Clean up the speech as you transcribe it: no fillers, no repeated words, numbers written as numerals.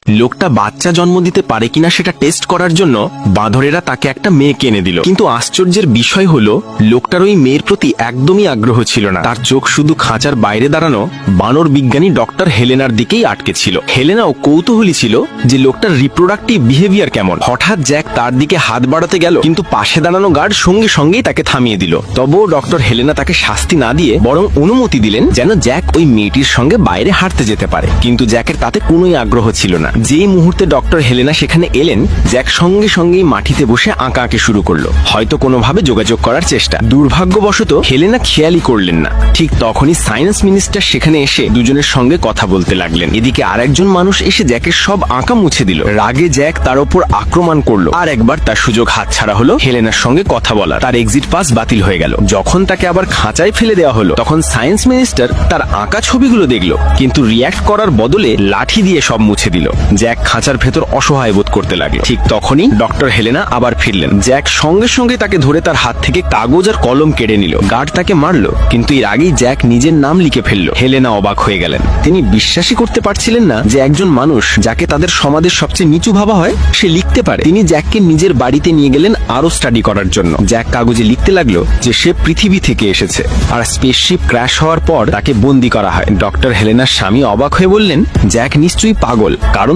লোকটা বাচ্চা জন্ম দিতে পারে কিনা সেটা টেস্ট করার জন্য বাঁদরেরা তাকে একটা মেয়েকে এনে দিল। কিন্তু আশ্চর্যের বিষয় হলো লোকটার ওই মেয়ের প্রতি একদমই আগ্রহ ছিল না। তার চোখ শুধু খাঁচার বাইরে দাঁড়ানো বানর বিজ্ঞানী ডক্টর হেলেনার দিকেই আটকে ছিল। হেলেনাও কৌতূহলী ছিল যে লোকটার রিপ্রোডাক্টিভ বিহেভিয়ার কেমন। হঠাৎ জ্যাক তার দিকে হাত বাড়াতে গেল, কিন্তু পাশে দাঁড়ানো গার্ড সঙ্গে সঙ্গেই তাকে থামিয়ে দিল। তবুও ডক্টর হেলেনা তাকে শাস্তি না দিয়ে বরং অনুমতি দিলেন যেন জ্যাক ওই মেয়েটির সঙ্গে বাইরে হাঁটতে যেতে পারে। কিন্তু জ্যাকের তাতে কোনোই আগ্রহ ছিল না। যেই মুহূর্তে ডক্টর হেলেনা সেখানে এলেন, জ্যাক সঙ্গে সঙ্গেই মাটিতে বসে আঁকাআঁকি শুরু করলো, হয়তো কোনোভাবে যোগাযোগ করার চেষ্টা। দুর্ভাগ্যবশত হেলেনা খেয়ালই করলেন না। ঠিক তখনই সায়েন্স মিনিস্টার সেখানে এসে দুজনের সঙ্গে কথা বলতে লাগলেন। এদিকে আরেকজন মানুষ এসে জ্যাকের সব আঁকা মুছে দিল। রাগে জ্যাক তার উপর আক্রমণ করলো। আর একবার তার সুযোগ হাতছাড়া হলো হেলেনার সঙ্গে কথা বলার। তার এক্সিট পাস বাতিল হয়ে গেল। যখন তাকে আবার খাঁচায় ফেলে দেওয়া হলো, তখন সায়েন্স মিনিস্টার তার আঁকা ছবিগুলো দেখলো, কিন্তু রিয়্যাক্ট করার বদলে লাঠি দিয়ে সব মুছে দিল। জ্যাক খাঁচার ভেতর অসহায় বোধ করতে লাগলো। ঠিক তখনই ডক্টর হেলেনা আবার ফিরলেন। জ্যাক সঙ্গে সঙ্গে তাকে ধরে তার হাত থেকে কাগজ আর কলম কেড়ে নিল। গার্ড তাকে মারলো, কিন্তু এর আগেই জ্যাক নিজের নাম লিখে ফেললো। হেলেনা অবাক হয়ে গেলেন। তিনি বিশ্বাসই করতে পারছিলেন না যে একজন মানুষ যাকে তাদের সমাজের সবচেয়ে নিচু ভাবা হয় সে লিখতে পারে। তিনি জ্যাককে নিজের বাড়িতে নিয়ে গেলেন আরো স্টাডি করার জন্য। জ্যাক কাগজে লিখতে লাগলো যে সে পৃথিবী থেকে এসেছে আর স্পেসশিপ ক্র্যাশ হওয়ার পর তাকে বন্দী করা হয়। ডক্টর হেলেনার স্বামী অবাক হয়ে বললেন, জ্যাক নিশ্চয়ই পাগল, কারণ